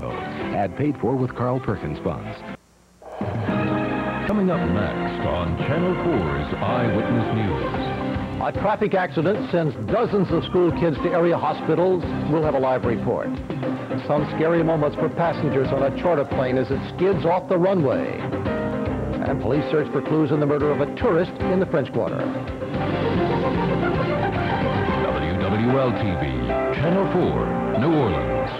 Ad paid for with Carl Perkins funds. Coming up next on Channel 4's Eyewitness News. A traffic accident sends dozens of school kids to area hospitals. We'll have a live report. Some scary moments for passengers on a charter plane as it skids off the runway. And police search for clues in the murder of a tourist in the French Quarter. WWL-TV, Channel 4, New Orleans.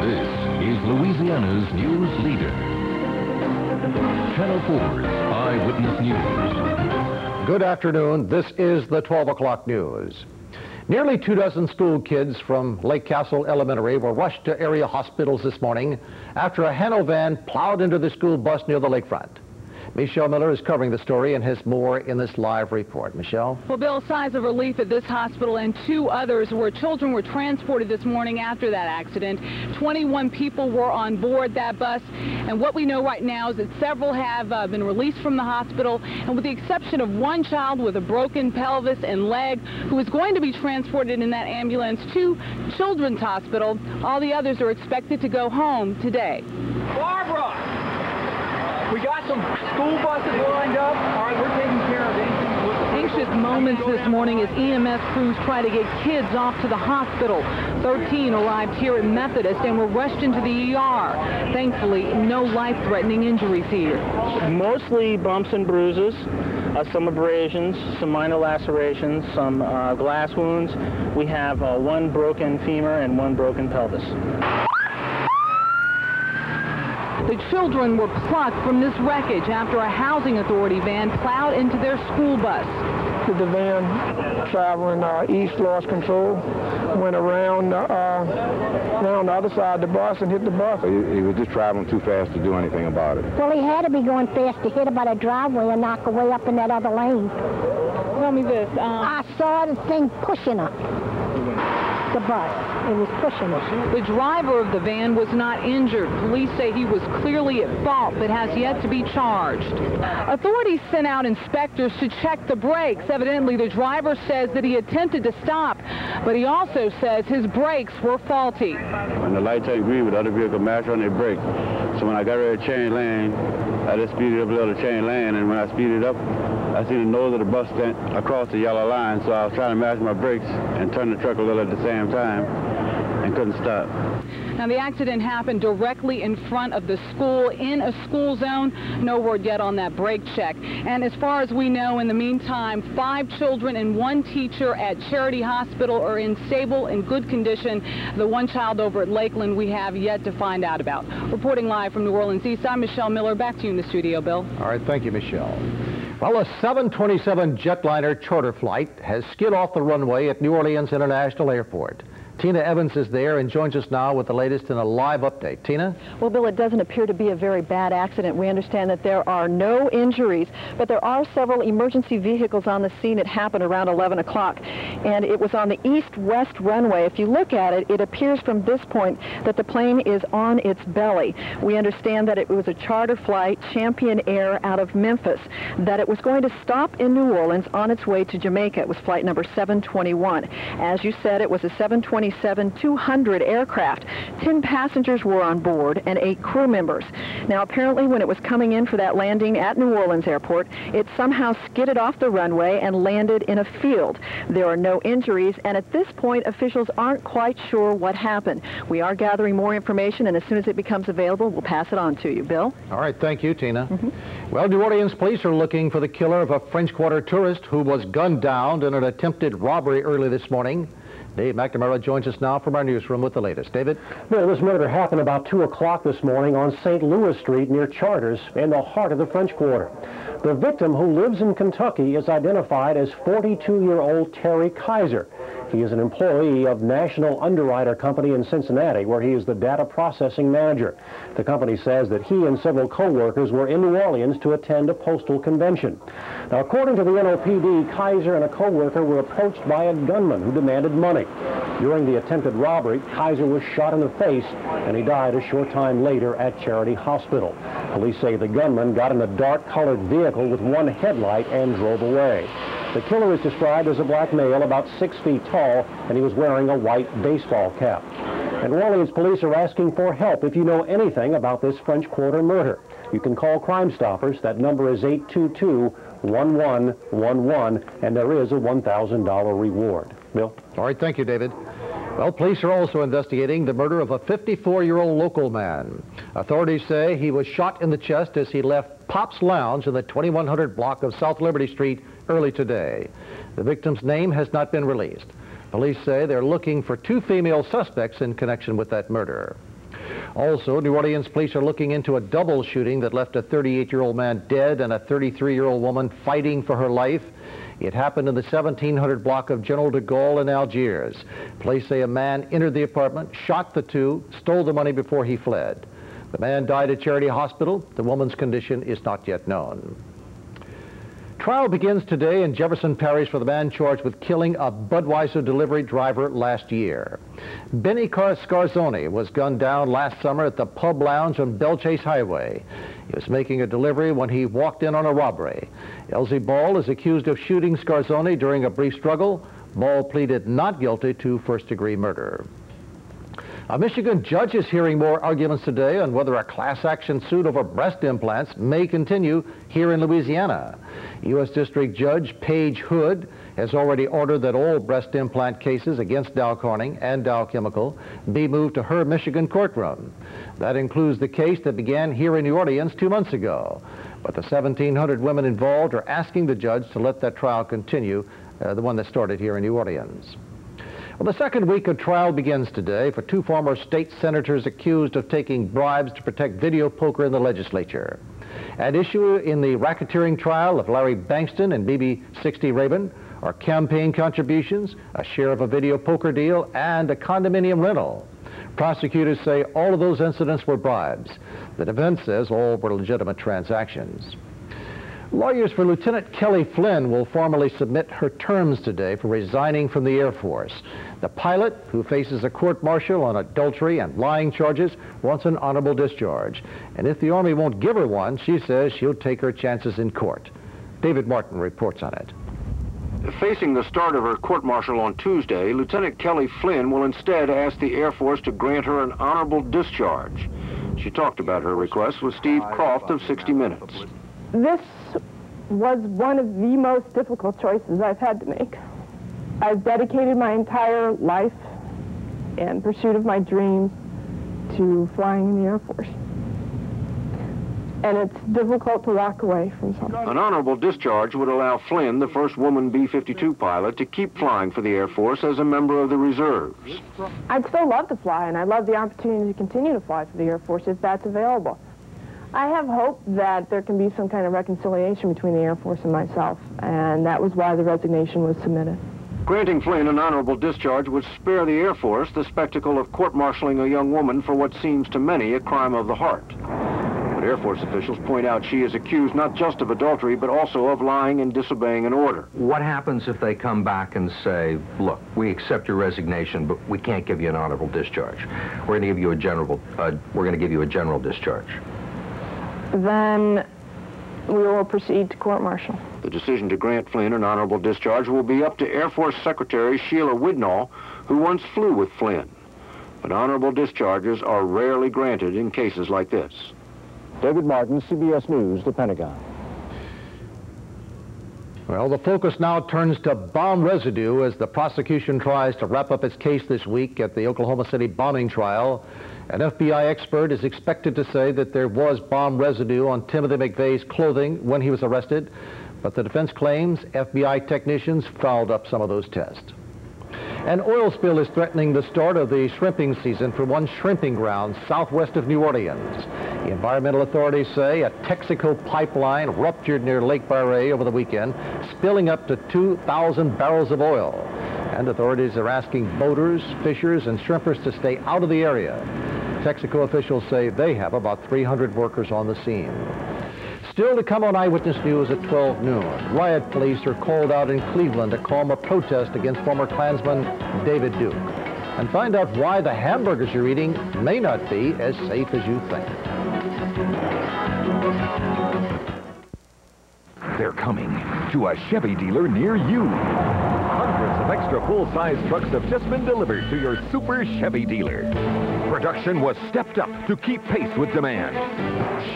This is Louisiana's news leader. Channel 4's Eyewitness News. Good afternoon. This is the 12 o'clock news. Nearly 24 school kids from Lake Castle Elementary were rushed to area hospitals this morning after a Hano van plowed into the school bus near the lakefront. Michelle Miller is covering the story and has more in this live report. Michelle? Well, Bill, sighs of relief at this hospital and 2 others where children were transported this morning after that accident. 21 people were on board that bus, and what we know right now is that several have been released from the hospital, and with the exception of 1 child with a broken pelvis and leg who is going to be transported in that ambulance to Children's Hospital, all the others are expected to go home today. Barbara! We got some school buses lined up. All right, we're taking care of anything. Anxious moments this morning as EMS crews try to get kids off to the hospital. 13 arrived here at Methodist and were rushed into the ER. Thankfully, no life-threatening injuries here. Mostly bumps and bruises, some abrasions, some minor lacerations, some glass wounds. We have 1 broken femur and 1 broken pelvis. The children were plucked from this wreckage after a housing authority van plowed into their school bus. The van traveling east lost control, went around the other side of the bus and hit the bus. He was just traveling too fast to do anything about it. Well, he had to be going fast to hit about a driveway and knock away up in that other lane. Tell me this. I saw the thing pushing up. The bus. It was pushing us. The driver of the van was not injured. Police say he was clearly at fault, but has yet to be charged. Authorities sent out inspectors to check the brakes. Evidently, the driver says that he attempted to stop, but he also says his brakes were faulty. When the lights ain't green, with other vehicles mash on their brake. So when I got ready to change lane, I just speeded up a little to change lane, and when I speeded up, I seen the nose of the bus stand across the yellow line, so I was trying to match my brakes and turn the truck a little at the same time and couldn't stop. Now, the accident happened directly in front of the school in a school zone. No word yet on that brake check. And as far as we know, in the meantime, 5 children and 1 teacher at Charity Hospital are in stable and good condition. The 1 child over at Lakeland we have yet to find out about. Reporting live from New Orleans East, I'm Michelle Miller. Back to you in the studio, Bill. All right, thank you, Michelle. Well, a 727 jetliner charter flight has skid off the runway at New Orleans International Airport. Tina Evans is there and joins us now with the latest in a live update. Tina? Well, Bill, it doesn't appear to be a very bad accident. We understand that there are no injuries, but there are several emergency vehicles on the scene. It happened around 11 o'clock, and it was on the east-west runway. If you look at it, it appears from this point that the plane is on its belly. We understand that it was a charter flight, Champion Air, out of Memphis, that it was going to stop in New Orleans on its way to Jamaica. It was flight number 721. As you said, it was a 727-200 aircraft. 10 passengers were on board and 8 crew members. Now, apparently, when it was coming in for that landing at New Orleans Airport, it somehow skidded off the runway and landed in a field. There are no injuries, and at this point, officials aren't quite sure what happened. We are gathering more information, and as soon as it becomes available, we'll pass it on to you. Bill? All right, thank you, Tina. Well, New Orleans police are looking for the killer of a French Quarter tourist who was gunned down in an attempted robbery early this morning. Dave McNamara joins us now from our newsroom with the latest. David? Well, this murder happened about 2 o'clock this morning on St. Louis Street near Charters in the heart of the French Quarter. The victim, who lives in Kentucky, is identified as 42-year-old Terry Kaiser. He is an employee of National Underwriter Company in Cincinnati, where he is the data processing manager. The company says that he and several co-workers were in New Orleans to attend a postal convention. Now, according to the NOPD, Kaiser and a co-worker were approached by a gunman who demanded money. During the attempted robbery, Kaiser was shot in the face, and he died a short time later at Charity Hospital. Police say the gunman got in a dark-colored vehicle with one headlight and drove away. The killer is described as a black male about 6 feet tall, and he was wearing a white baseball cap. And New Orleans police are asking for help if you know anything about this French Quarter murder. You can call Crime Stoppers. That number is 822-1111, and there is a $1,000 reward. Bill? All right, thank you, David. Well, police are also investigating the murder of a 54-year-old local man. Authorities say he was shot in the chest as he left Pop's Lounge in the 2100 block of South Liberty Street early today. The victim's name has not been released. Police say they're looking for 2 female suspects in connection with that murder. Also, New Orleans police are looking into a double shooting that left a 38-year-old man dead and a 33-year-old woman fighting for her life. It happened in the 1700 block of General de Gaulle in Algiers. Police say a man entered the apartment, shot the 2, stole the money before he fled. The man died at Charity Hospital. The woman's condition is not yet known. Trial begins today in Jefferson Parish for the man charged with killing a Budweiser delivery driver last year. Benny Scarzoni was gunned down last summer at the Pub Lounge on Bellchase Highway. He was making a delivery when he walked in on a robbery. Elsie Ball is accused of shooting Scarzoni during a brief struggle. Ball pleaded not guilty to first-degree murder. A Michigan judge is hearing more arguments today on whether a class action suit over breast implants may continue here in Louisiana. U.S. District Judge Paige Hood has already ordered that all breast implant cases against Dow Corning and Dow Chemical be moved to her Michigan courtroom. That includes the case that began here in New Orleans 2 months ago. But the 1,700 women involved are asking the judge to let that trial continue, the one that started here in New Orleans. Well, the second week of trial begins today for 2 former state senators accused of taking bribes to protect video poker in the legislature. At issue in the racketeering trial of Larry Bankston and BB-60 Rabin are campaign contributions, a share of a video poker deal, and a condominium rental. Prosecutors say all of those incidents were bribes. The defense says all were legitimate transactions. Lawyers for Lieutenant Kelly Flynn will formally submit her terms today for resigning from the Air Force. The pilot, who faces a court-martial on adultery and lying charges, wants an honorable discharge. And if the Army won't give her one, she says she'll take her chances in court. David Martin reports on it. Facing the start of her court-martial on Tuesday, Lieutenant Kelly Flynn will instead ask the Air Force to grant her an honorable discharge. She talked about her request with Steve Croft of 60 Minutes. This was one of the most difficult choices I've had to make. I've dedicated my entire life in pursuit of my dreams to flying in the Air Force. And it's difficult to walk away from something. An honorable discharge would allow Flynn, the first woman B-52 pilot, to keep flying for the Air Force as a member of the reserves. I'd still love to fly, and I'd love the opportunity to continue to fly for the Air Force if that's available. I have hope that there can be some kind of reconciliation between the Air Force and myself, and that was why the resignation was submitted. Granting Flynn an honorable discharge would spare the Air Force the spectacle of court-martialing a young woman for what seems to many a crime of the heart. But Air Force officials point out she is accused not just of adultery, but also of lying and disobeying an order. What happens if they come back and say, look, we accept your resignation, but we can't give you an honorable discharge. We're going to give you a general discharge. Then we will proceed to court-martial. The decision to grant Flynn an honorable discharge will be up to Air Force Secretary Sheila Widnall, who once flew with Flynn. But honorable discharges are rarely granted in cases like this. David Martin, CBS News, The Pentagon. Well, the focus now turns to bomb residue as the prosecution tries to wrap up its case this week at the Oklahoma City bombing trial. An FBI expert is expected to say that there was bomb residue on Timothy McVeigh's clothing when he was arrested, but the defense claims FBI technicians fouled up some of those tests. An oil spill is threatening the start of the shrimping season for one shrimping ground southwest of New Orleans. The environmental authorities say a Texaco pipeline ruptured near Lake Barre over the weekend, spilling up to 2,000 barrels of oil. And authorities are asking boaters, fishers, and shrimpers to stay out of the area. Texaco officials say they have about 300 workers on the scene. Still to come on Eyewitness News at 12 noon. Riot police are called out in Cleveland to calm a protest against former Klansman David Duke. And find out why the hamburgers you're eating may not be as safe as you think. They're coming. to a Chevy dealer near you. Hundreds of extra full-size trucks have just been delivered to your Super Chevy dealer. Production was stepped up to keep pace with demand.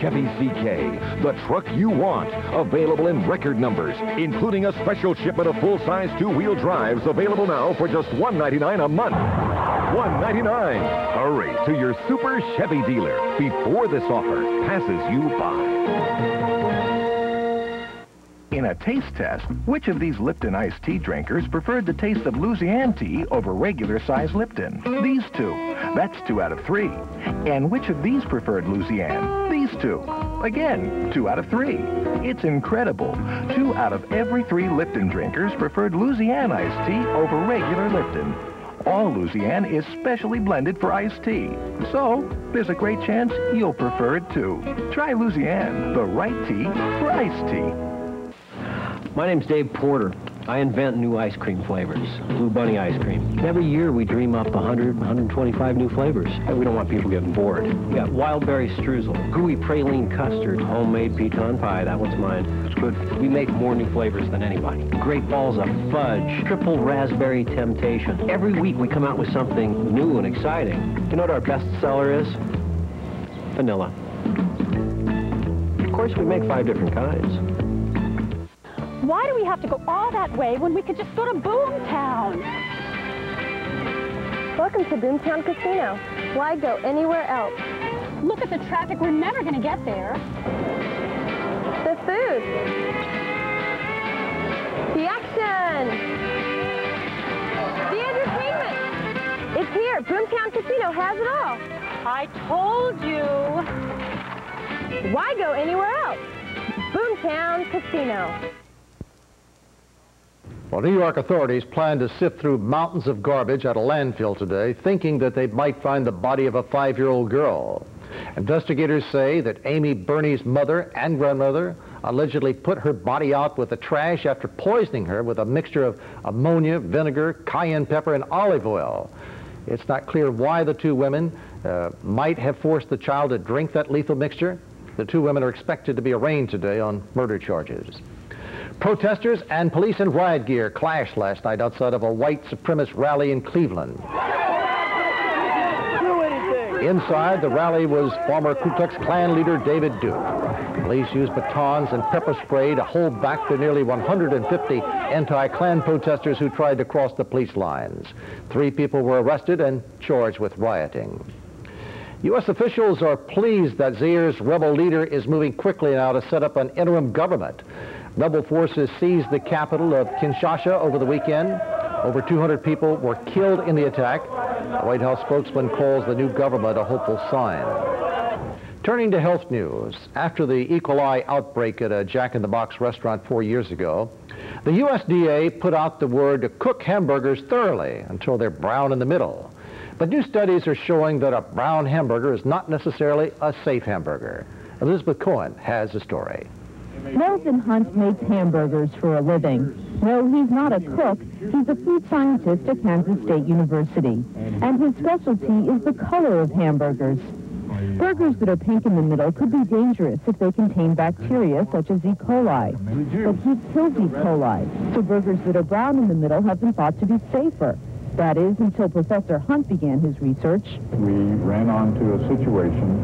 Chevy CK, the truck you want, available in record numbers, including a special shipment of full-size two-wheel drives available now for just $199 a month. $199. Hurry to your Super Chevy dealer before this offer passes you by. In a taste test, which of these Lipton iced tea drinkers preferred the taste of Louisiana tea over regular size Lipton? These two. That's 2 out of 3. And which of these preferred Louisiana? These two. Again, 2 out of 3. It's incredible. 2 out of every 3 Lipton drinkers preferred Louisiana iced tea over regular Lipton. All Louisiana is specially blended for iced tea. So, there's a great chance you'll prefer it too. Try Louisiana, the right tea for iced tea. My name's Dave Porter. I invent new ice cream flavors, Blue Bunny ice cream. Every year we dream up 100, 125 new flavors. We don't want people getting bored. We got wild berry streusel, gooey praline custard, homemade pecan pie, that one's mine. It's good. We make more new flavors than anybody. Great balls of fudge, triple raspberry temptation. Every week we come out with something new and exciting. You know what our best seller is? Vanilla. Of course we make 5 different kinds. Why do we have to go all that way when we could just go to Boomtown? Welcome to Boomtown Casino. Why go anywhere else? Look at the traffic. We're never going to get there. The food. The action. The entertainment. It's here. Boomtown Casino has it all. I told you. Why go anywhere else? Boomtown Casino. Well, New York authorities plan to sift through mountains of garbage at a landfill today, thinking that they might find the body of a 5-year-old girl. Investigators say that Amy Burney's mother and grandmother allegedly put her body out with the trash after poisoning her with a mixture of ammonia, vinegar, cayenne pepper, and olive oil. It's not clear why the 2 women might have forced the child to drink that lethal mixture. The 2 women are expected to be arraigned today on murder charges. Protesters and police in riot gear clashed last night outside of a white supremacist rally in Cleveland. Inside the rally was former Ku Klux Klan leader David Duke. Police used batons and pepper spray to hold back the nearly 150 anti-Klan protesters who tried to cross the police lines. 3 people were arrested and charged with rioting. U.S. officials are pleased that Zaire's rebel leader is moving quickly now to set up an interim government. Rebel forces seized the capital of Kinshasa over the weekend. Over 200 people were killed in the attack. The White House spokesman calls the new government a hopeful sign. Turning to health news, after the E. coli outbreak at a Jack in the Box restaurant 4 years ago, the USDA put out the word to cook hamburgers thoroughly until they're brown in the middle. But new studies are showing that a brown hamburger is not necessarily a safe hamburger. Elizabeth Cohen has the story. Nelson Hunt makes hamburgers for a living. No, he's not a cook. He's a food scientist at Kansas State University. And his specialty is the color of hamburgers. Burgers that are pink in the middle could be dangerous if they contain bacteria such as E. coli. But he kills E. coli, so burgers that are brown in the middle have been thought to be safer. That is, until Professor Hunt began his research. We ran onto a situation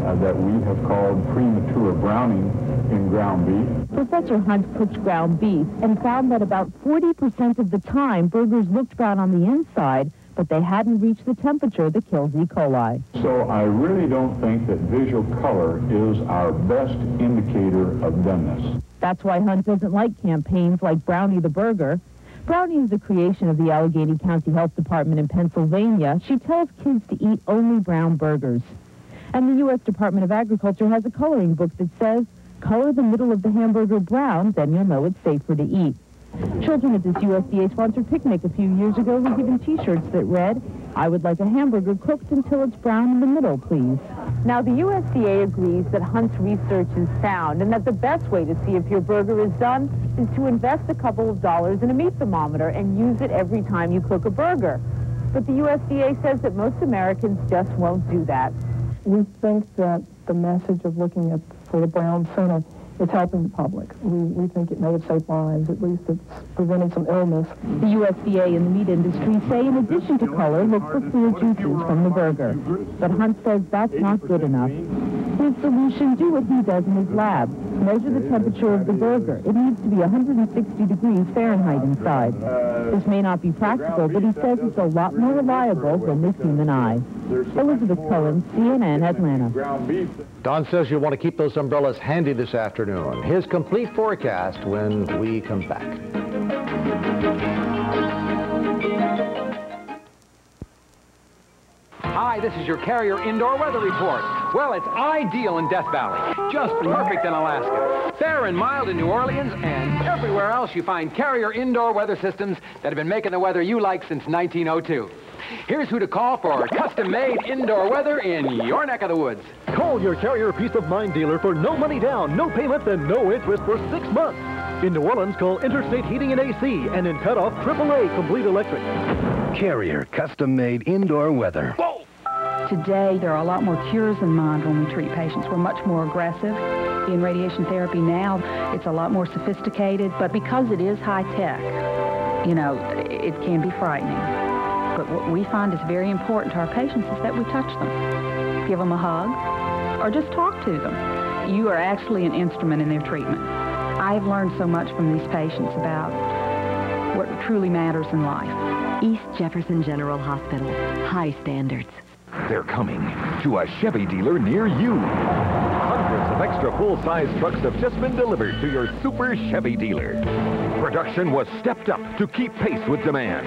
that we have called premature browning in ground beef. Professor Hunt cooked ground beef and found that about 40% of the time burgers looked brown on the inside, but they hadn't reached the temperature that kills E. coli. So I really don't think that visual color is our best indicator of doneness. That's why Hunt doesn't like campaigns like Brownie the Burger. Brownie is the creation of the Allegheny County Health Department in Pennsylvania. She tells kids to eat only brown burgers. And the U.S. Department of Agriculture has a coloring book that says, color the middle of the hamburger brown, then you'll know it's safer to eat. Children at this USDA-sponsored picnic a few years ago were given T-shirts that read, I would like a hamburger cooked until it's brown in the middle, please. Now, the USDA agrees that Hunt's research is sound and that the best way to see if your burger is done is to invest a couple of dollars in a meat thermometer and use it every time you cook a burger. But the USDA says that most Americans just won't do that. We think that the message of looking for the brown center It's helping the public. We think it may have saved lives. At least it's prevented some illness. The USDA and the meat industry say in addition to color, look for clear juices from the burger. But Hunt says that's not good enough. His solution, do what he does in his lab. Measure the temperature of the burger. It needs to be 160 degrees Fahrenheit inside. This may not be practical, but he says it's a lot more reliable than the human eye. Elizabeth Cohen, CNN, Atlanta. Don says you'll want to keep those umbrellas handy this afternoon. His complete forecast when we come back. Hi, this is your Carrier Indoor Weather Report. Well, it's ideal in Death Valley. Just perfect in Alaska. Fair and mild in New Orleans, and everywhere else you find Carrier Indoor Weather Systems that have been making the weather you like since 1902. Here's who to call for custom-made indoor weather in your neck of the woods. Call your Carrier Peace of Mind dealer for no money down, no payment, and no interest for 6 months. In New Orleans, call Interstate Heating and AC, and in Cutoff, AAA Complete Electric. Carrier custom-made indoor weather. Whoa! Today, there are a lot more cures in mind when we treat patients. We're much more aggressive. In radiation therapy now, it's a lot more sophisticated, but because it is high-tech, you know, it can be frightening. But what we find is very important to our patients is that we touch them, give them a hug, or just talk to them. You are actually an instrument in their treatment. I've learned so much from these patients about what truly matters in life. East Jefferson General Hospital, high standards. They're coming to a Chevy dealer near you. Hundreds of extra full-size trucks have just been delivered to your Super Chevy dealer. Production was stepped up to keep pace with demand.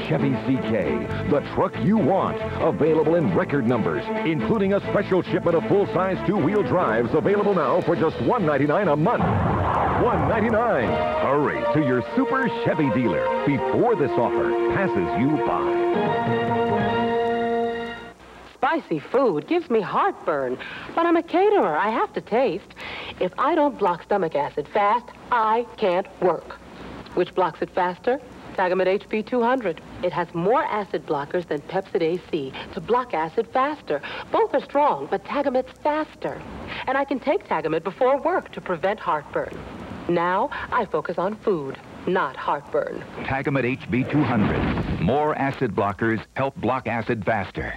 Chevy CK, the truck you want, available in record numbers, including a special shipment of full-size two-wheel drives available now for just $199 a month. $199. Hurry to your Super Chevy dealer before this offer passes you by. Spicy food gives me heartburn, but I'm a caterer. I have to taste. If I don't block stomach acid fast, I can't work. Which blocks it faster? Tagamet HB 200. It has more acid blockers than Pepsid AC to block acid faster. Both are strong, but Tagamet's faster. And I can take Tagamet before work to prevent heartburn. Now, I focus on food, not heartburn. Tagamet HB 200. More acid blockers help block acid faster.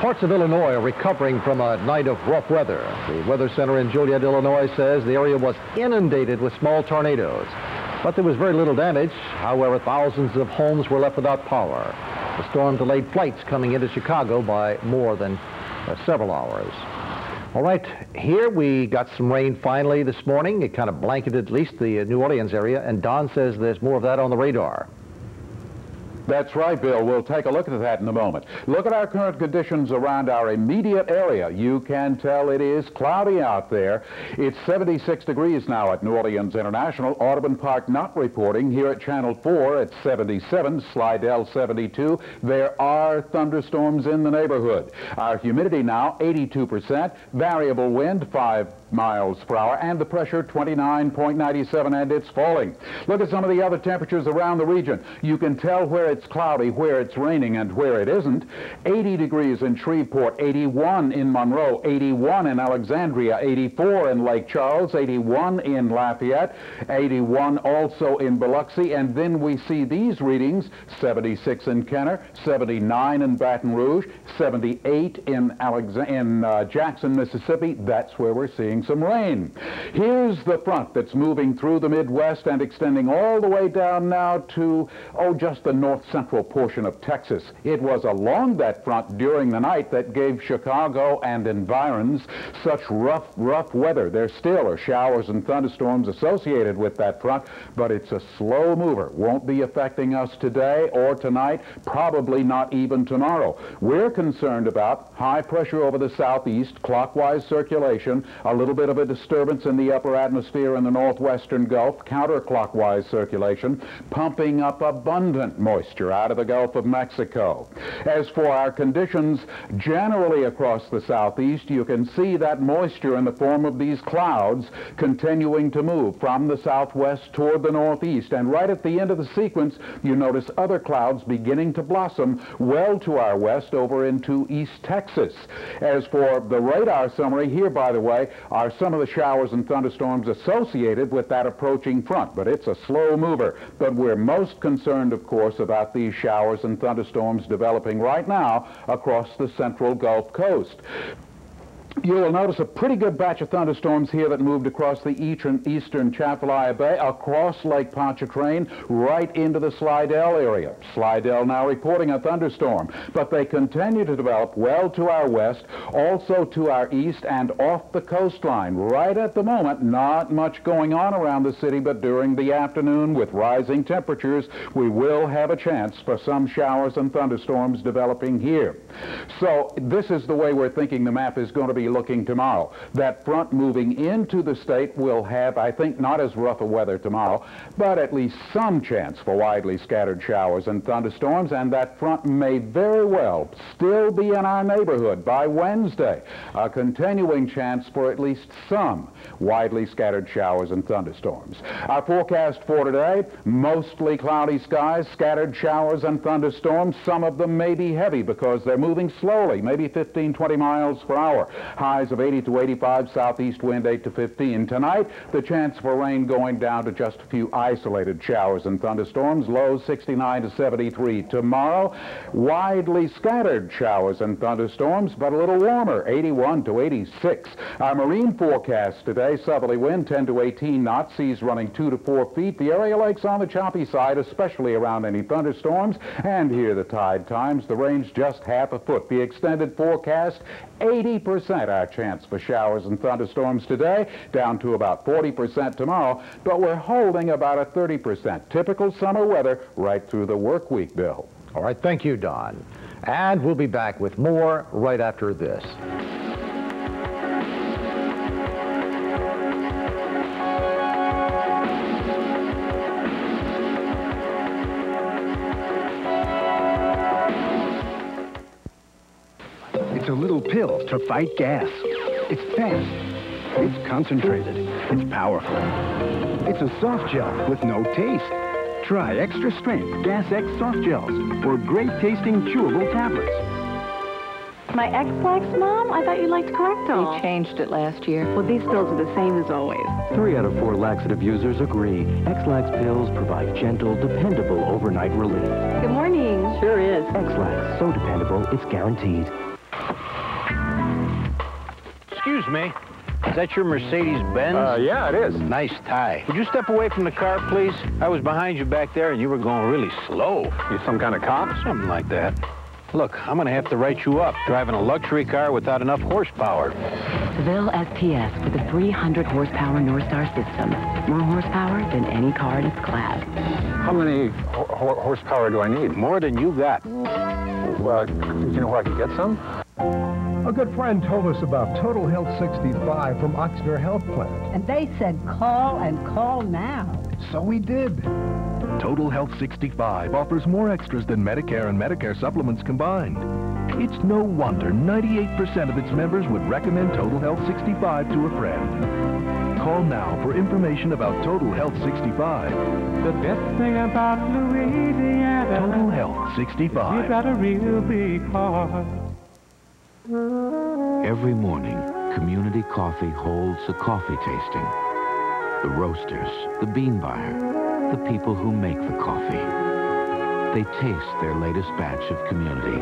Parts of Illinois are recovering from a night of rough weather. The Weather Center in Joliet, Illinois says the area was inundated with small tornadoes. But there was very little damage. However, thousands of homes were left without power. The storm delayed flights coming into Chicago by more than several hours. All right, here we got some rain finally this morning. It kind of blanketed at least the New Orleans area, and Don says there's more of that on the radar. That's right, Bill. We'll take a look at that in a moment. Look at our current conditions around our immediate area. You can tell it is cloudy out there. It's 76 degrees now at New Orleans International. Audubon Park not reporting. Here at Channel 4 at 77, Slidell 72. There are thunderstorms in the neighborhood. Our humidity now 82%, variable wind 5 miles per hour, and the pressure 29.97, and it's falling. Look at some of the other temperatures around the region. You can tell where it's cloudy, where it's raining, and where it isn't. 80 degrees in Shreveport, 81 in Monroe, 81 in Alexandria, 84 in Lake Charles, 81 in Lafayette, 81 also in Biloxi, and then we see these readings: 76 in Kenner, 79 in Baton Rouge, 78 in Jackson, Mississippi. That's where we're seeing some rain. Here's the front that's moving through the Midwest and extending all the way down now to, just the north-central portion of Texas. It was along that front during the night that gave Chicago and environs such rough weather. There still are showers and thunderstorms associated with that front, but it's a slow mover. Won't be affecting us today or tonight, probably not even tomorrow. We're concerned about high pressure over the southeast, clockwise circulation, a little bit of a disturbance in the upper atmosphere in the northwestern Gulf, counterclockwise circulation, pumping up abundant moisture out of the Gulf of Mexico. As for our conditions generally across the southeast, you can see that moisture in the form of these clouds continuing to move from the southwest toward the northeast. And right at the end of the sequence, you notice other clouds beginning to blossom well to our west over into East Texas. As for the radar summary here, by the way, are some of the showers and thunderstorms associated with that approaching front, but it's a slow mover. But we're most concerned, of course, about these showers and thunderstorms developing right now across the central Gulf Coast. You will notice a pretty good batch of thunderstorms here that moved across the eastern Chapalaya Bay, across Lake Pontchartrain, right into the Slidell area. Slidell now reporting a thunderstorm, but they continue to develop well to our west, also to our east and off the coastline. Right at the moment, not much going on around the city, but during the afternoon with rising temperatures, we will have a chance for some showers and thunderstorms developing here. So this is the way we're thinking the map is going to be looking tomorrow. That front moving into the state will have, I think, not as rough a weather tomorrow, but at least some chance for widely scattered showers and thunderstorms, and that front may very well still be in our neighborhood by Wednesday. A continuing chance for at least some widely scattered showers and thunderstorms. Our forecast for today, mostly cloudy skies, scattered showers and thunderstorms. Some of them may be heavy because they're moving slowly, maybe 15, 20 miles per hour. Highs of 80 to 85, southeast wind 8 to 15. Tonight, the chance for rain going down to just a few isolated showers and thunderstorms, lows 69 to 73. Tomorrow, widely scattered showers and thunderstorms, but a little warmer, 81 to 86. Our marine forecast today, southerly wind 10 to 18 knots, seas running 2 to 4 feet. The area lakes on the choppy side, especially around any thunderstorms, and here the tide times, the range just half a foot. The extended forecast, 80% our chance for showers and thunderstorms today, down to about 40% tomorrow, but we're holding about a 30%. Typical summer weather right through the work week, Bill. All right, thank you, Don. And we'll be back with more right after this. It's a little pill to fight gas. It's fast. It's concentrated. It's powerful. It's a soft gel with no taste. Try extra strength Gas X soft gels or great tasting chewable tablets. My ex likes Mom? I thought you liked Correctol. We changed it last year. Well, these pills are the same as always. 3 out of 4 laxative users agree. X-Lax pills provide gentle, dependable overnight relief. Good morning. Sure is. X-Lax, so dependable, it's guaranteed. Excuse me. Is that your Mercedes-Benz? Yeah, it is. Nice tie. Would you step away from the car, please? I was behind you back there, and you were going really slow. You some kind of cop? Something like that. Look, I'm going to have to write you up, driving a luxury car without enough horsepower. Seville STS with a 300 horsepower Northstar system. More horsepower than any car in its class. How many horsepower do I need? More than you got. Well, you know where I can get some? A good friend told us about Total Health 65 from Oxnard Health Plan. And they said call and call now. So we did. Total Health 65 offers more extras than Medicare and Medicare supplements combined. It's no wonder 98% of its members would recommend Total Health 65 to a friend. Call now for information about Total Health 65. The best thing about Louisiana, Total Health 65. You got a real big heart. Every morning, Community Coffee holds a coffee tasting. The roasters, the bean buyer, the people who make the coffee. They taste their latest batch of Community.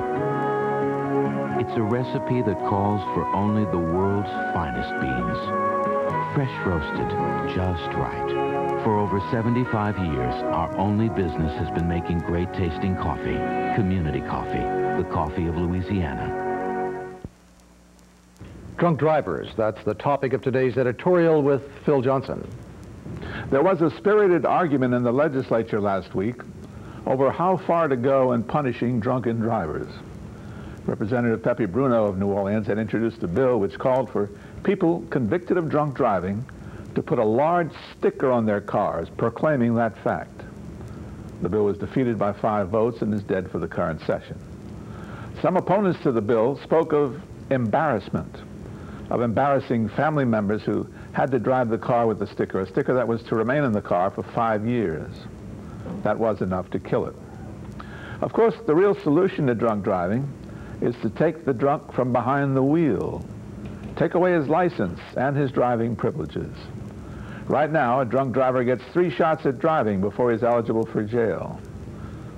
It's a recipe that calls for only the world's finest beans. Fresh roasted, just right. For over 75 years, our only business has been making great tasting coffee. Community Coffee, the coffee of Louisiana. Drunk drivers, that's the topic of today's editorial with Phil Johnson. There was a spirited argument in the legislature last week over how far to go in punishing drunken drivers. Representative Pepe Bruno of New Orleans had introduced a bill which called for people convicted of drunk driving to put a large sticker on their cars proclaiming that fact. The bill was defeated by 5 votes and is dead for the current session. Some opponents to the bill spoke of embarrassment, of embarrassing family members who had to drive the car with a sticker that was to remain in the car for 5 years. That was enough to kill it. Of course, the real solution to drunk driving is to take the drunk from behind the wheel Take away his license and his driving privileges. Right now, a drunk driver gets 3 shots at driving before he's eligible for jail.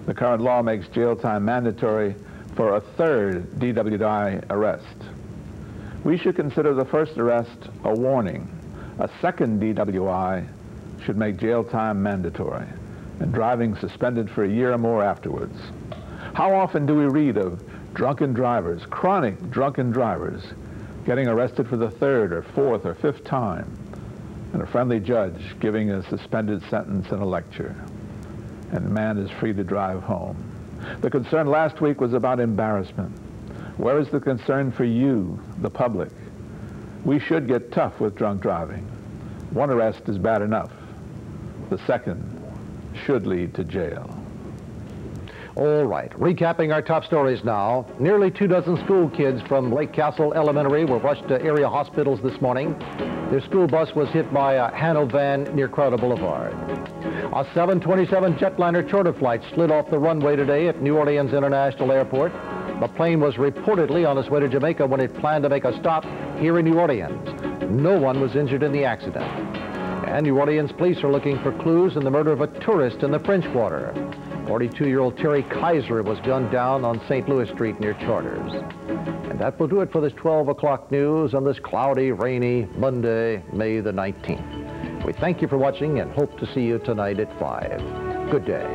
The current law makes jail time mandatory for a 3rd DWI arrest. We should consider the first arrest a warning. A 2nd DWI should make jail time mandatory and driving suspended for a year or more afterwards. How often do we read of drunken drivers, chronic drunken drivers, getting arrested for the 3rd or 4th or 5th time, and a friendly judge giving a suspended sentence and a lecture, and the man is free to drive home? The concern last week was about embarrassment. Where is the concern for you, the public? We should get tough with drunk driving. 1 arrest is bad enough. The 2nd should lead to jail. All right, recapping our top stories now. Nearly 24 school kids from Lake Castle Elementary were rushed to area hospitals this morning. Their school bus was hit by a Hano van near Crowder Boulevard. A 727 jetliner charter flight slid off the runway today at New Orleans International Airport. The plane was reportedly on its way to Jamaica when it planned to make a stop here in New Orleans. No one was injured in the accident. And New Orleans police are looking for clues in the murder of a tourist in the French Quarter. 42-year-old Terry Kaiser was gunned down on St. Louis Street near Charters. And that will do it for this 12 o'clock news on this cloudy, rainy Monday, May the 19th. We thank you for watching and hope to see you tonight at 5. Good day.